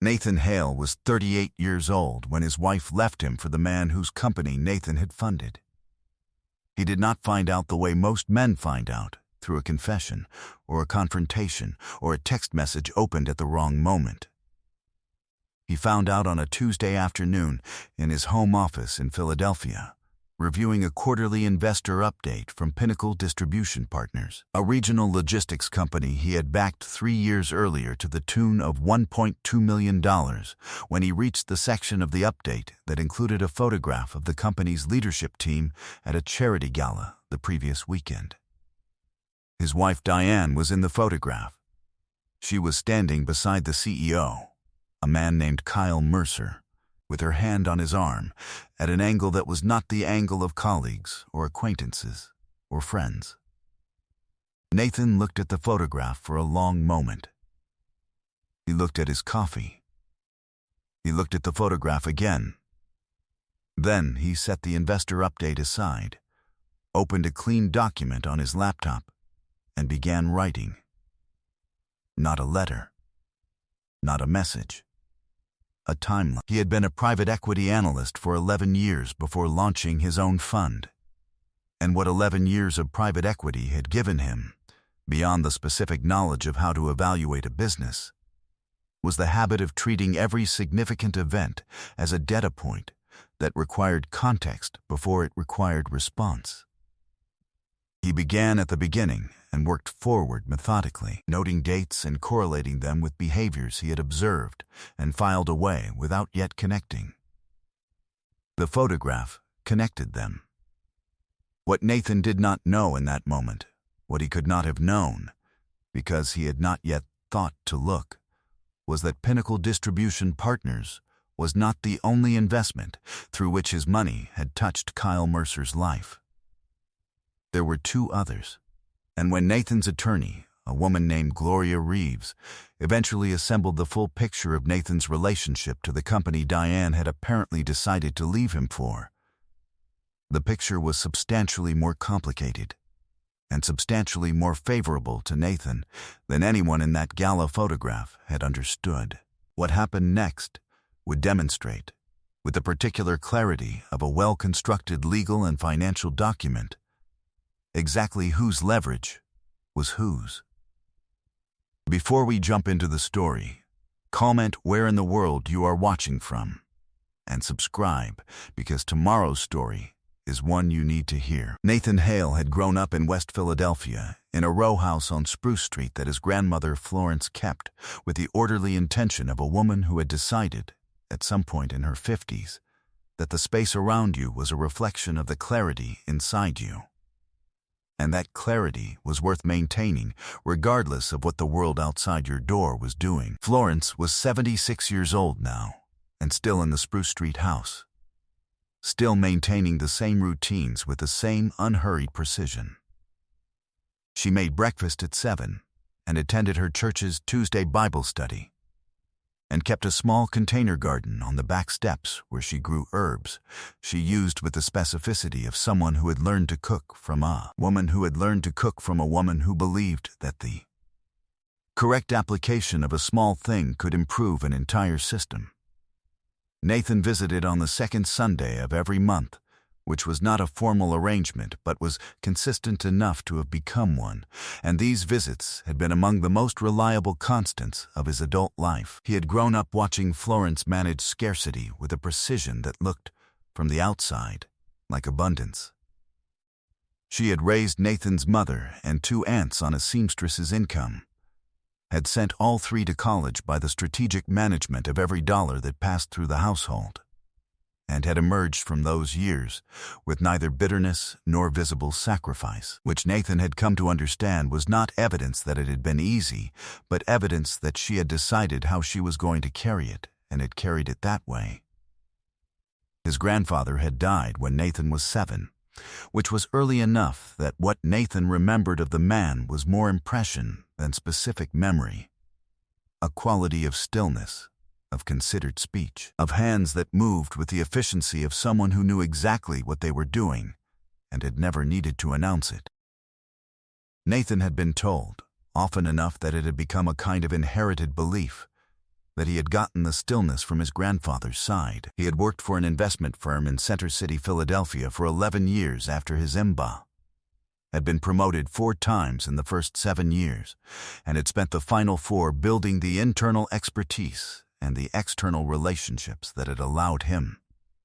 Nathan Hale was 38 years old when his wife left him for the man whose company Nathan had funded. He did not find out the way most men find out, through a confession, or a confrontation, or a text message opened at the wrong moment. He found out on a Tuesday afternoon in his home office in Philadelphia, reviewing a quarterly investor update from Pinnacle Distribution Partners, a regional logistics company he had backed 3 years earlier to the tune of $1.2 million, when he reached the section of the update that included a photograph of the company's leadership team at a charity gala the previous weekend. His wife Diane was in the photograph. She was standing beside the CEO, a man named Kyle Mercer, with her hand on his arm, at an angle that was not the angle of colleagues or acquaintances or friends. Nathan looked at the photograph for a long moment. He looked at his coffee. He looked at the photograph again. Then he set the investor update aside, opened a clean document on his laptop, and began writing. Not a letter. Not a message. A timeline. He had been a private equity analyst for 11 years before launching his own fund. And what 11 years of private equity had given him, beyond the specific knowledge of how to evaluate a business, was the habit of treating every significant event as a data point that required context before it required response. He began at the beginning and worked forward methodically, noting dates and correlating them with behaviors he had observed and filed away without yet connecting. The photograph connected them. What Nathan did not know in that moment, what he could not have known, because he had not yet thought to look, was that Pinnacle Distribution Partners was not the only investment through which his money had touched Kyle Mercer's life. There were 2 others, and when Nathan's attorney, a woman named Gloria Reeves, eventually assembled the full picture of Nathan's relationship to the company Diane had apparently decided to leave him for, the picture was substantially more complicated and substantially more favorable to Nathan than anyone in that gala photograph had understood. What happened next would demonstrate, with the particular clarity of a well-constructed legal and financial document, exactly whose leverage was whose. Before we jump into the story, comment where in the world you are watching from, and subscribe, because tomorrow's story is one you need to hear. Nathan Hale had grown up in West Philadelphia, in a row house on Spruce Street that his grandmother Florence kept, with the orderly intention of a woman who had decided, at some point in her 50s, that the space around you was a reflection of the clarity inside you. And that clarity was worth maintaining, regardless of what the world outside your door was doing. Florence was 76 years old now, and still in the Spruce Street house, still maintaining the same routines with the same unhurried precision. She made breakfast at 7 and attended her church's Tuesday Bible study, and kept a small container garden on the back steps where she grew herbs she used with the specificity of someone who had learned to cook from a woman who had learned to cook from a woman who believed that the correct application of a small thing could improve an entire system. Nathan visited on the second Sunday of every month, which was not a formal arrangement but was consistent enough to have become one, and these visits had been among the most reliable constants of his adult life. He had grown up watching Florence manage scarcity with a precision that looked, from the outside, like abundance. She had raised Nathan's mother and 2 aunts on a seamstress's income, had sent all 3 to college by the strategic management of every dollar that passed through the household, and had emerged from those years with neither bitterness nor visible sacrifice, which Nathan had come to understand was not evidence that it had been easy, but evidence that she had decided how she was going to carry it, and had carried it that way. His grandfather had died when Nathan was 7, which was early enough that what Nathan remembered of the man was more impression than specific memory, a quality of stillness, of considered speech, of hands that moved with the efficiency of someone who knew exactly what they were doing and had never needed to announce it. Nathan had been told, often enough that it had become a kind of inherited belief, that he had gotten the stillness from his grandfather's side. He had worked for an investment firm in Center City, Philadelphia for 11 years after his MBA, had been promoted 4 times in the first 7 years, and had spent the final 4 building the internal expertise and the external relationships that had allowed him,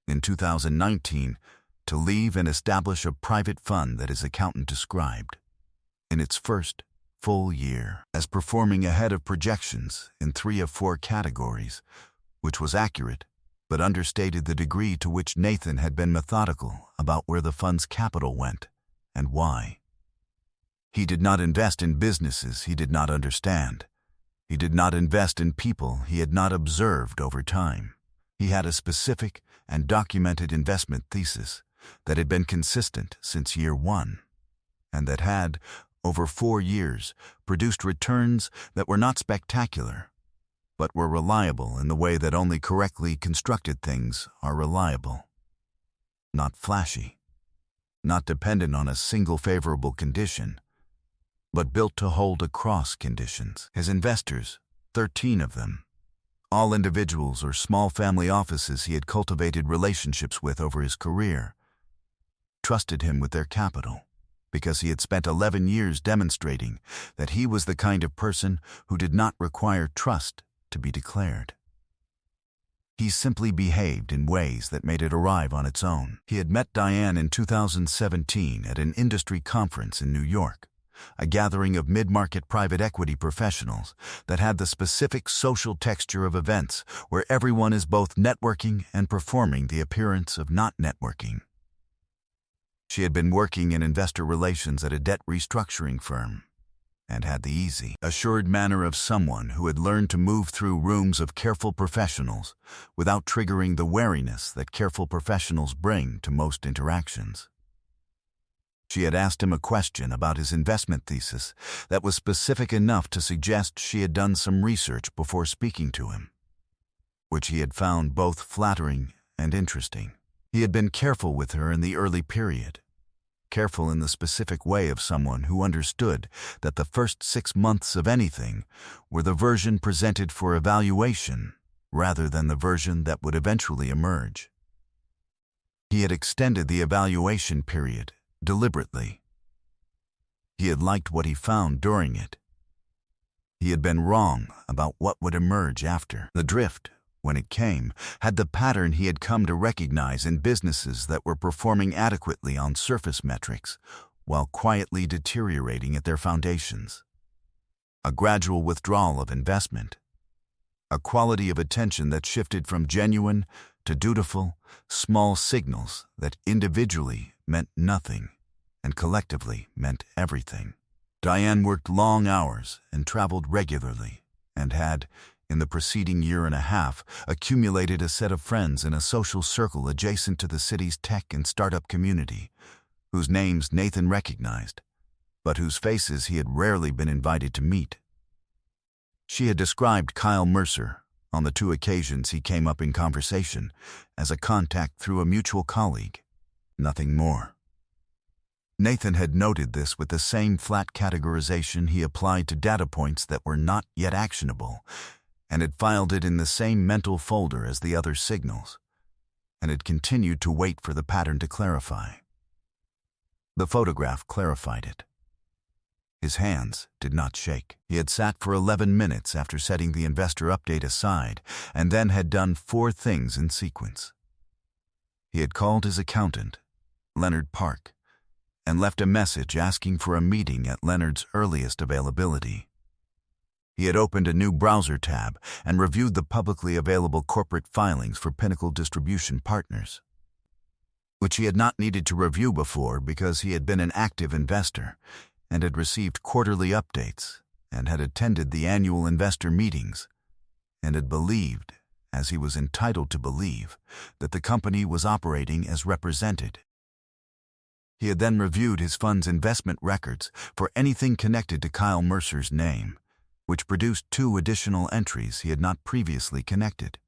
in 2019, to leave and establish a private fund that his accountant described, in its first full year, as performing ahead of projections in 3 of 4 categories, which was accurate, but understated the degree to which Nathan had been methodical about where the fund's capital went and why. He did not invest in businesses he did not understand. He did not invest in people he had not observed over time. He had a specific and documented investment thesis that had been consistent since year 1, and that had, over 4 years, produced returns that were not spectacular, but were reliable in the way that only correctly constructed things are reliable. Not flashy, not dependent on a single favorable condition, but built to hold across conditions. His investors, 13 of them, all individuals or small family offices he had cultivated relationships with over his career, trusted him with their capital because he had spent 11 years demonstrating that he was the kind of person who did not require trust to be declared. He simply behaved in ways that made it arrive on its own. He had met Diane in 2017 at an industry conference in New York, a gathering of mid-market private equity professionals that had the specific social texture of events where everyone is both networking and performing the appearance of not networking. She had been working in investor relations at a debt restructuring firm and had the easy, assured manner of someone who had learned to move through rooms of careful professionals without triggering the wariness that careful professionals bring to most interactions. She had asked him a question about his investment thesis that was specific enough to suggest she had done some research before speaking to him, which he had found both flattering and interesting. He had been careful with her in the early period, careful in the specific way of someone who understood that the first 6 months of anything were the version presented for evaluation rather than the version that would eventually emerge. He had extended the evaluation period deliberately. He had liked what he found during it. He had been wrong about what would emerge after. The drift, when it came, had the pattern he had come to recognize in businesses that were performing adequately on surface metrics while quietly deteriorating at their foundations. A gradual withdrawal of investment. A quality of attention that shifted from genuine to dutiful, small signals that individually meant nothing and collectively meant everything. Diane worked long hours and traveled regularly and had, in the preceding year and a half, accumulated a set of friends in a social circle adjacent to the city's tech and startup community, whose names Nathan recognized, but whose faces he had rarely been invited to meet. She had described Kyle Mercer, on the 2 occasions he came up in conversation, as a contact through a mutual colleague. Nothing more. Nathan had noted this with the same flat categorization he applied to data points that were not yet actionable, and had filed it in the same mental folder as the other signals, and had continued to wait for the pattern to clarify. The photograph clarified it. His hands did not shake. He had sat for 11 minutes after setting the investor update aside, and then had done 4 things in sequence. He had called his accountant, Leonard Park, and left a message asking for a meeting at Leonard's earliest availability. He had opened a new browser tab and reviewed the publicly available corporate filings for Pinnacle Distribution Partners, which he had not needed to review before because he had been an active investor and had received quarterly updates and had attended the annual investor meetings and had believed, as he was entitled to believe, that the company was operating as represented. He had then reviewed his fund's investment records for anything connected to Kyle Mercer's name, which produced 2 additional entries he had not previously connected: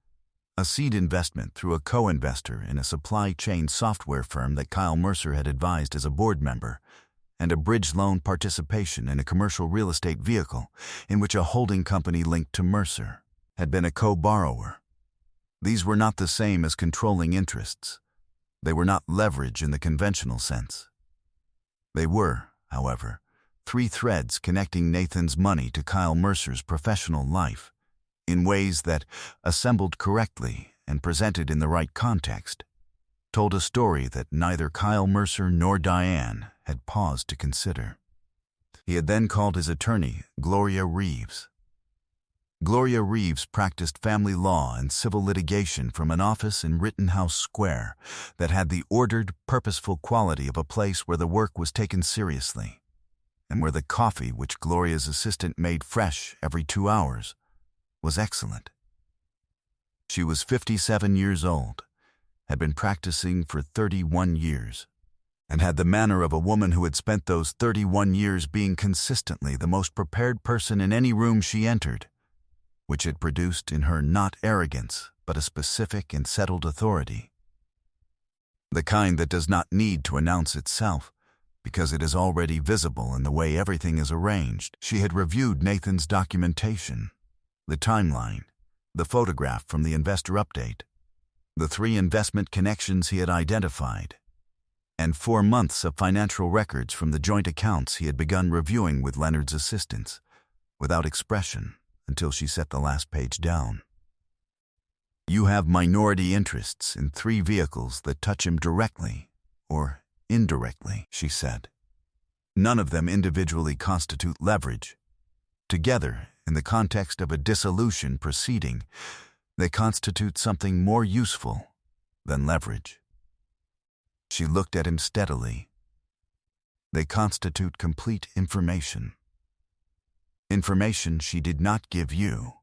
a seed investment through a co-investor in a supply chain software firm that Kyle Mercer had advised as a board member, and a bridge loan participation in a commercial real estate vehicle in which a holding company linked to Mercer had been a co-borrower. These were not the same as controlling interests. They were not leverage in the conventional sense. They were, however, three threads connecting Nathan's money to Kyle Mercer's professional life, in ways that, assembled correctly and presented in the right context, told a story that neither Kyle Mercer nor Diane had paused to consider. He had then called his attorney, Gloria Reeves. Gloria Reeves practiced family law and civil litigation from an office in Rittenhouse Square that had the ordered, purposeful quality of a place where the work was taken seriously, and where the coffee which Gloria's assistant made fresh every 2 hours was excellent. She was 57 years old, had been practicing for 31 years, and had the manner of a woman who had spent those 31 years being consistently the most prepared person in any room she entered, which had produced in her not arrogance, but a specific and settled authority. The kind that does not need to announce itself, because it is already visible in the way everything is arranged. She had reviewed Nathan's documentation, the timeline, the photograph from the investor update, the 3 investment connections he had identified, and 4 months of financial records from the joint accounts he had begun reviewing with Leonard's assistants, without expression, until she set the last page down. You have minority interests in 3 vehicles that touch him directly or indirectly, she said. None of them individually constitute leverage. Together, in the context of a dissolution proceeding, they constitute something more useful than leverage. She looked at him steadily. They constitute complete information. Information she did not give you.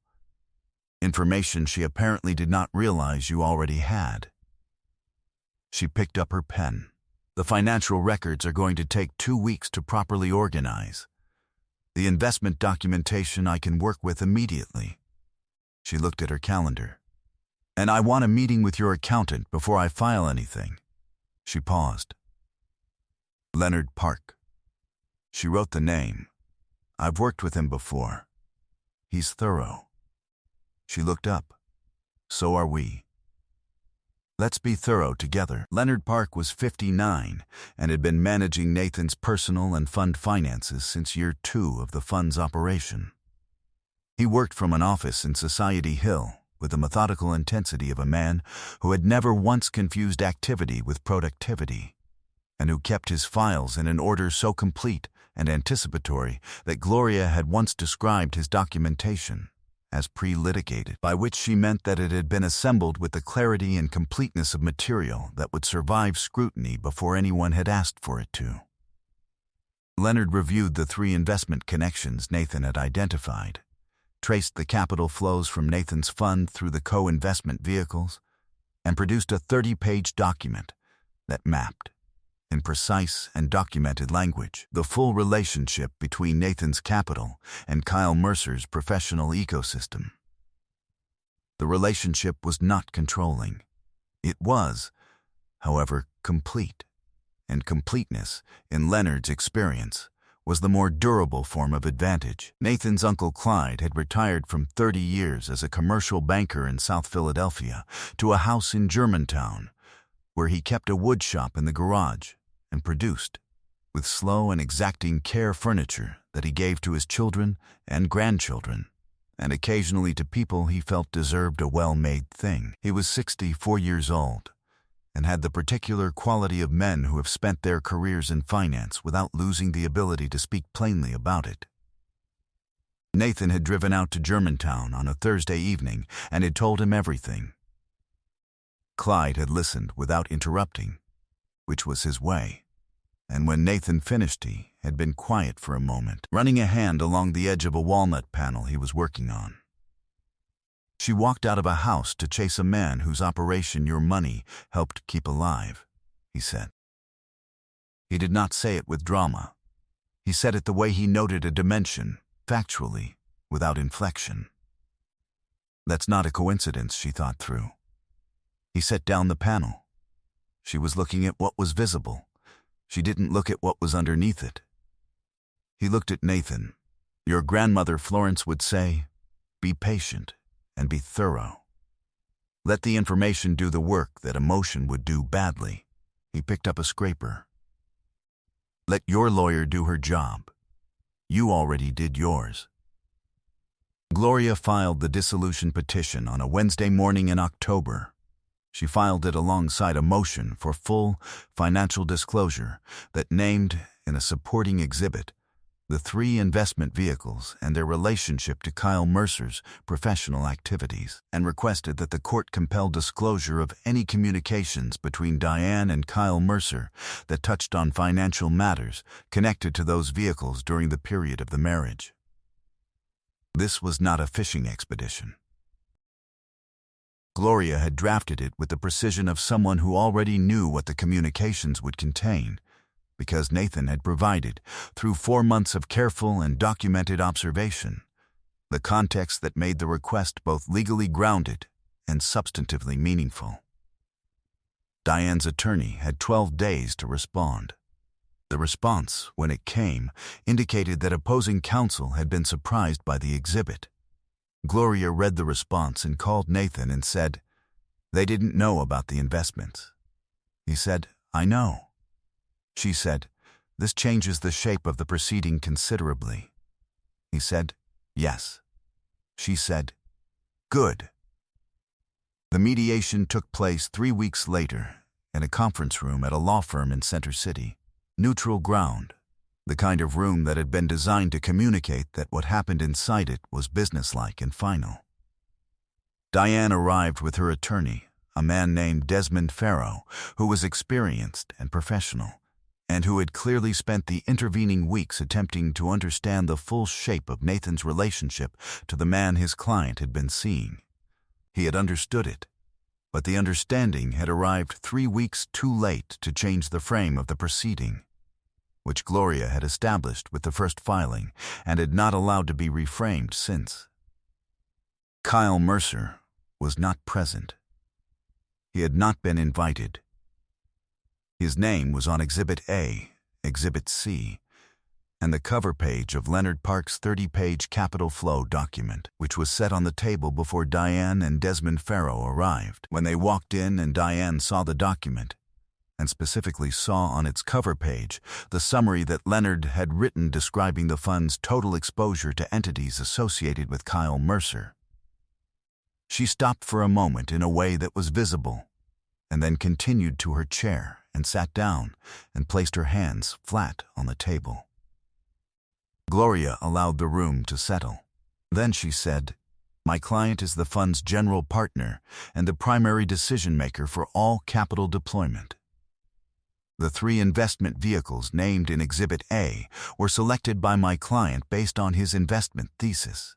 Information she apparently did not realize you already had. She picked up her pen. The financial records are going to take 2 weeks to properly organize. The investment documentation I can work with immediately. She looked at her calendar. And I want a meeting with your accountant before I file anything. She paused. Leonard Park. She wrote the name. I've worked with him before. He's thorough. She looked up. So are we. Let's be thorough together. Leonard Park was 59 and had been managing Nathan's personal and fund finances since year 2 of the fund's operation. He worked from an office in Society Hill with the methodical intensity of a man who had never once confused activity with productivity, and who kept his files in an order so complete and anticipatory that Gloria had once described his documentation as pre-litigated, by which she meant that it had been assembled with the clarity and completeness of material that would survive scrutiny before anyone had asked for it to. Leonard reviewed the 3 investment connections Nathan had identified, traced the capital flows from Nathan's fund through the co-investment vehicles, and produced a 30-page document that mapped, in precise and documented language, the full relationship between Nathan's capital and Kyle Mercer's professional ecosystem. The relationship was not controlling. It was, however, complete, and completeness, in Leonard's experience, was the more durable form of advantage. Nathan's uncle Clyde had retired from 30 years as a commercial banker in South Philadelphia to a house in Germantown, where he kept a wood shop in the garage and produced, with slow and exacting care, furniture that he gave to his children and grandchildren, and occasionally to people he felt deserved a well-made thing. He was 64 years old, and had the particular quality of men who have spent their careers in finance without losing the ability to speak plainly about it. Nathan had driven out to Germantown on a Thursday evening and had told him everything. Clyde had listened without interrupting, which was his way, and when Nathan finished he had been quiet for a moment, running a hand along the edge of a walnut panel he was working on. She walked out of a house to chase a man whose operation your money helped keep alive, he said. He did not say it with drama. He said it the way he noted a dimension, factually, without inflection. That's not a coincidence, she thought through. He set down the panel. She was looking at what was visible. She didn't look at what was underneath it. He looked at Nathan. Your grandmother Florence would say, "Be patient and be thorough. Let the information do the work that emotion would do badly. He picked up a scraper. Let your lawyer do her job. You already did yours. Gloria filed the dissolution petition on a Wednesday morning in October. She filed it alongside a motion for full financial disclosure that named, in a supporting exhibit, the 3 investment vehicles and their relationship to Kyle Mercer's professional activities, and requested that the court compel disclosure of any communications between Diane and Kyle Mercer that touched on financial matters connected to those vehicles during the period of the marriage. This was not a fishing expedition. Gloria had drafted it with the precision of someone who already knew what the communications would contain, because Nathan had provided, through 4 months of careful and documented observation, the context that made the request both legally grounded and substantively meaningful. Diane's attorney had 12 days to respond. The response, when it came, indicated that opposing counsel had been surprised by the exhibit. Gloria read the response and called Nathan and said, "They didn't know about the investments." He said, "I know." She said, "This changes the shape of the proceeding considerably." He said, "Yes." She said, "Good." The mediation took place 3 weeks later in a conference room at a law firm in Center City. Neutral ground, the kind of room that had been designed to communicate that what happened inside it was businesslike and final. Diane arrived with her attorney, a man named Desmond Farrow, who was experienced and professional, and who had clearly spent the intervening weeks attempting to understand the full shape of Nathan's relationship to the man his client had been seeing. He had understood it, but the understanding had arrived 3 weeks too late to change the frame of the proceeding, which Gloria had established with the first filing and had not allowed to be reframed since. Kyle Mercer was not present. He had not been invited. His name was on Exhibit A, Exhibit C, and the cover page of Leonard Park's 30-page Capital Flow document, which was set on the table before Diane and Desmond Farrow arrived. When they walked in and Diane saw the document, and specifically saw on its cover page the summary that Leonard had written describing the fund's total exposure to entities associated with Kyle Mercer, she stopped for a moment in a way that was visible, and then continued to her chair and sat down and placed her hands flat on the table. Gloria allowed the room to settle. Then she said, "My client is the fund's general partner and the primary decision-maker for all capital deployment. The 3 investment vehicles named in Exhibit A were selected by my client based on his investment thesis.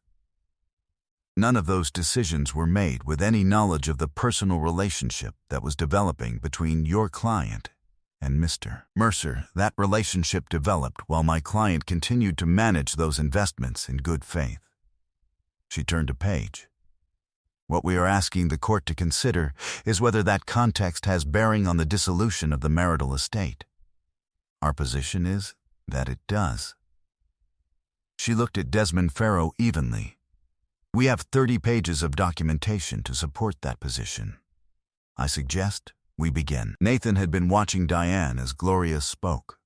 None of those decisions were made with any knowledge of the personal relationship that was developing between your client and Mr. Mercer. That relationship developed while my client continued to manage those investments in good faith." She turned a page. "What we are asking the court to consider is whether that context has bearing on the dissolution of the marital estate. Our position is that it does." She looked at Desmond Farrow evenly. "We have 30 pages of documentation to support that position. I suggest we begin." Nathan had been watching Diane as Gloria spoke.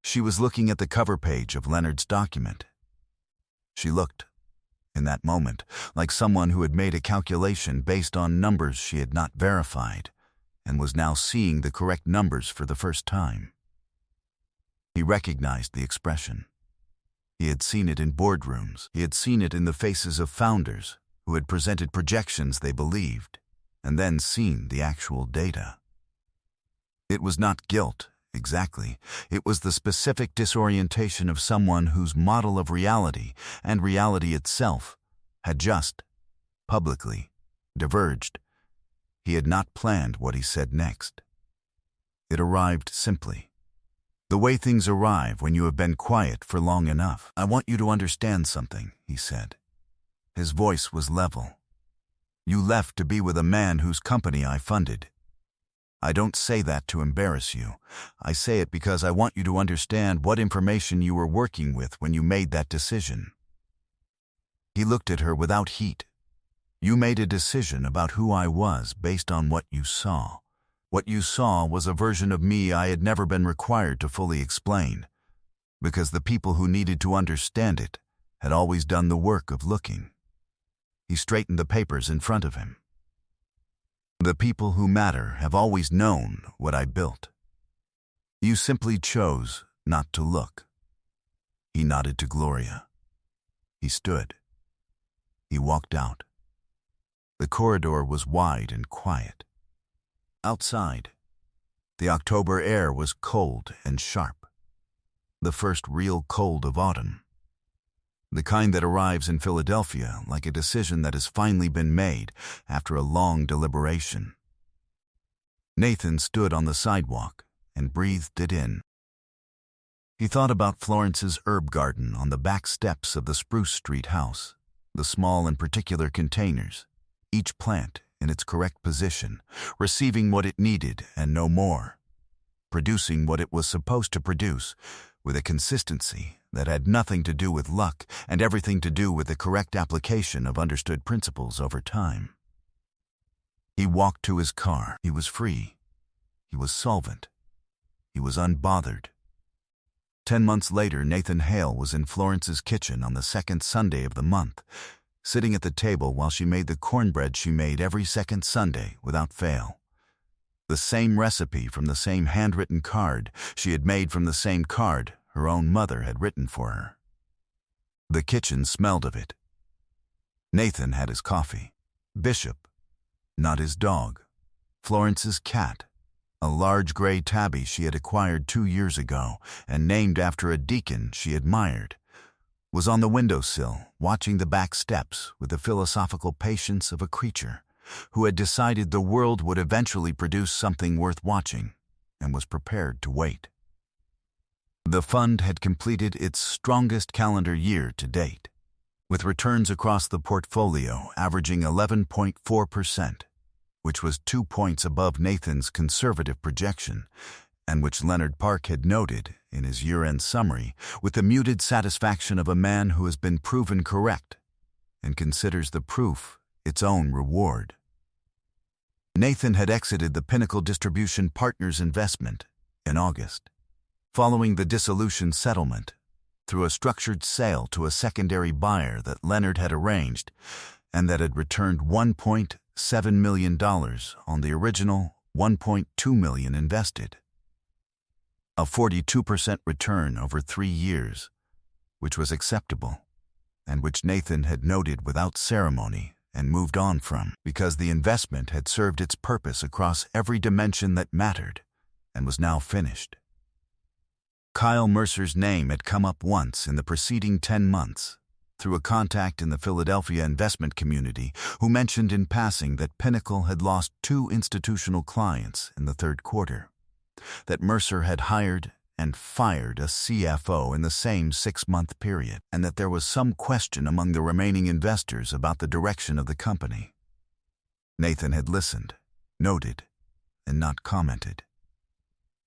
She was looking at the cover page of Leonard's document. She looked, in that moment, like someone who had made a calculation based on numbers she had not verified, and was now seeing the correct numbers for the first time. He recognized the expression. He had seen it in boardrooms. He had seen it in the faces of founders who had presented projections they believed, and then seen the actual data. It was not guilt, exactly. It was the specific disorientation of someone whose model of reality and reality itself had just, publicly, diverged. He had not planned what he said next. It arrived simply. The way things arrive when you have been quiet for long enough. "I want you to understand something," he said. His voice was level. "You left to be with a man whose company I funded. I don't say that to embarrass you. I say it because I want you to understand what information you were working with when you made that decision." He looked at her without heat. You made a decision about who I was based on what you saw. What you saw was a version of me I had never been required to fully explain, because the people who needed to understand it had always done the work of looking. He straightened the papers in front of him. The people who matter have always known what I built. You simply chose not to look. He nodded to Gloria. He stood. He walked out. The corridor was wide and quiet. Outside, the October air was cold and sharp. The first real cold of autumn. The kind that arrives in Philadelphia like a decision that has finally been made after a long deliberation. Nathan stood on the sidewalk and breathed it in. He thought about Florence's herb garden on the back steps of the Spruce Street house, the small and particular containers, each plant in its correct position, receiving what it needed and no more, producing what it was supposed to produce with a consistency that had nothing to do with luck and everything to do with the correct application of understood principles over time. He walked to his car. He was free. He was solvent. He was unbothered. 10 months later, Nathan Hale was in Florence's kitchen on the second Sunday of the month, sitting at the table while she made the cornbread she made every second Sunday without fail. The same recipe from the same handwritten card she had made from the same card her own mother had written for her. The kitchen smelled of it. Nathan had his coffee. Bishop, not his dog, Florence's cat, a large gray tabby she had acquired 2 years ago and named after a deacon she admired, was on the windowsill watching the back steps with the philosophical patience of a creature who had decided the world would eventually produce something worth watching and was prepared to wait. The fund had completed its strongest calendar year to date, with returns across the portfolio averaging 11.4%, which was 2 points above Nathan's conservative projection, and which Leonard Park had noted in his year-end summary with the muted satisfaction of a man who has been proven correct and considers the proof its own reward. Nathan had exited the Pinnacle Distribution Partners investment in August, following the dissolution settlement through a structured sale to a secondary buyer that Leonard had arranged and that had returned $1.7 million on the original $1.2 million invested. A 42% return over 3 years, which was acceptable, and which Nathan had noted without ceremony and moved on from, because the investment had served its purpose across every dimension that mattered and was now finished. Kyle Mercer's name had come up once in the preceding 10 months through a contact in the Philadelphia investment community who mentioned in passing that Pinnacle had lost 2 institutional clients in the third quarter, that Mercer had hired and fired a CFO in the same 6-month period, and that there was some question among the remaining investors about the direction of the company. Nathan had listened, noted, and not commented.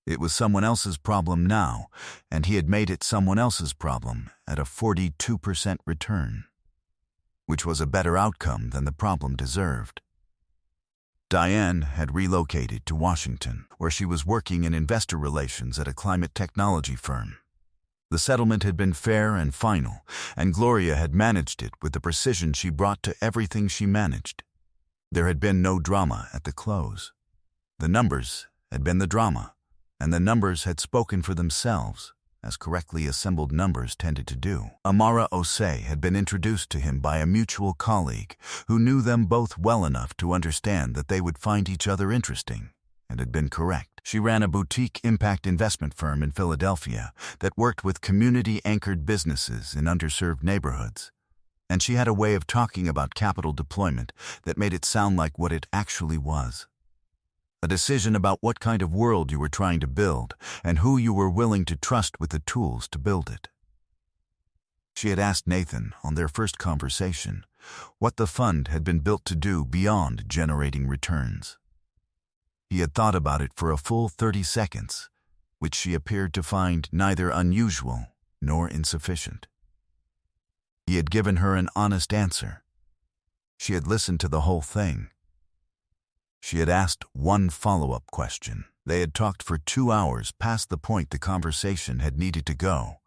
It was someone else's problem now, and he had made it someone else's problem at a 42% return, which was a better outcome than the problem deserved. Diane had relocated to Washington, where she was working in investor relations at a climate technology firm. The settlement had been fair and final, and Gloria had managed it with the precision she brought to everything she managed. There had been no drama at the close. The numbers had been the drama, and the numbers had spoken for themselves, as correctly assembled numbers tended to do. Amara Osei had been introduced to him by a mutual colleague who knew them both well enough to understand that they would find each other interesting, and had been correct. She ran a boutique impact investment firm in Philadelphia that worked with community-anchored businesses in underserved neighborhoods, and she had a way of talking about capital deployment that made it sound like what it actually was. A decision about what kind of world you were trying to build and who you were willing to trust with the tools to build it. She had asked Nathan on their first conversation what the fund had been built to do beyond generating returns. He had thought about it for a full 30 seconds, which she appeared to find neither unusual nor insufficient. He had given her an honest answer. She had listened to the whole thing. She had asked one follow-up question. They had talked for 2 hours past the point the conversation had needed to go,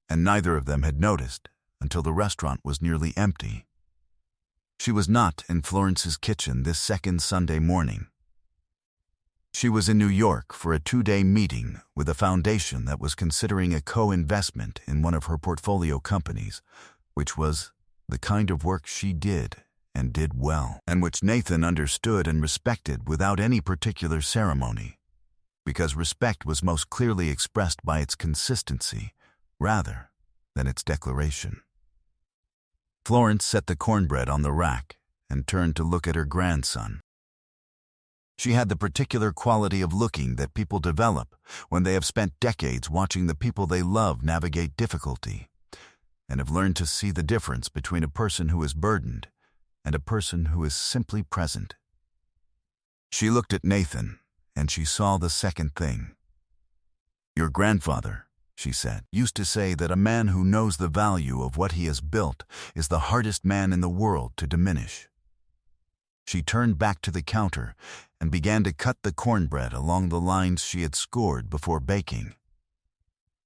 and neither of them had noticed until the restaurant was nearly empty. She was not in Florence's kitchen this second Sunday morning. She was in New York for a 2-day meeting with a foundation that was considering a co-investment in one of her portfolio companies, which was the kind of work she did and did well, and which Nathan understood and respected without any particular ceremony, because respect was most clearly expressed by its consistency rather than its declaration. Florence set the cornbread on the rack and turned to look at her grandson. She had the particular quality of looking that people develop when they have spent decades watching the people they love navigate difficulty, and have learned to see the difference between a person who is burdened and a person who is simply present. She looked at Nathan, and she saw the second thing. "Your grandfather," she said, "used to say that a man who knows the value of what he has built is the hardest man in the world to diminish." She turned back to the counter and began to cut the cornbread along the lines she had scored before baking.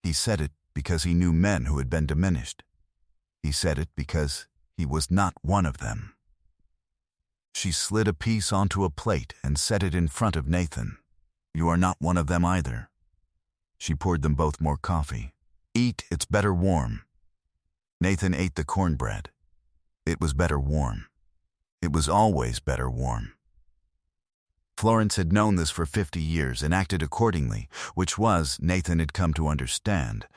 He said it because he knew men who had been diminished. He said it because he was not one of them. She slid a piece onto a plate and set it in front of Nathan. "You are not one of them either." She poured them both more coffee. "Eat, it's better warm." Nathan ate the cornbread. It was better warm. It was always better warm. Florence had known this for 50 years and acted accordingly, which was, Nathan had come to understand,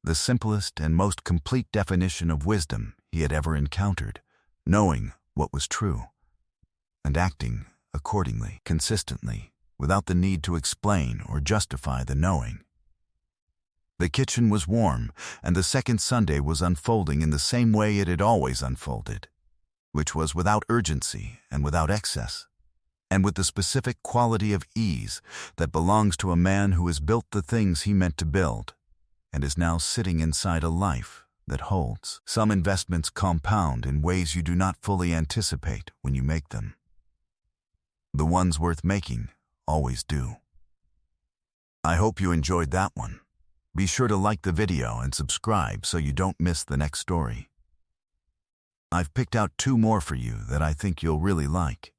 the simplest and most complete definition of wisdom he had ever encountered, knowing what was true and acting accordingly, consistently, without the need to explain or justify the knowing. The kitchen was warm, and the second Sunday was unfolding in the same way it had always unfolded, which was without urgency and without excess, and with the specific quality of ease that belongs to a man who has built the things he meant to build and is now sitting inside a life that holds. Some investments compound in ways you do not fully anticipate when you make them. The ones worth making always do. I hope you enjoyed that one. Be sure to like the video and subscribe so you don't miss the next story. I've picked out 2 more for you that I think you'll really like.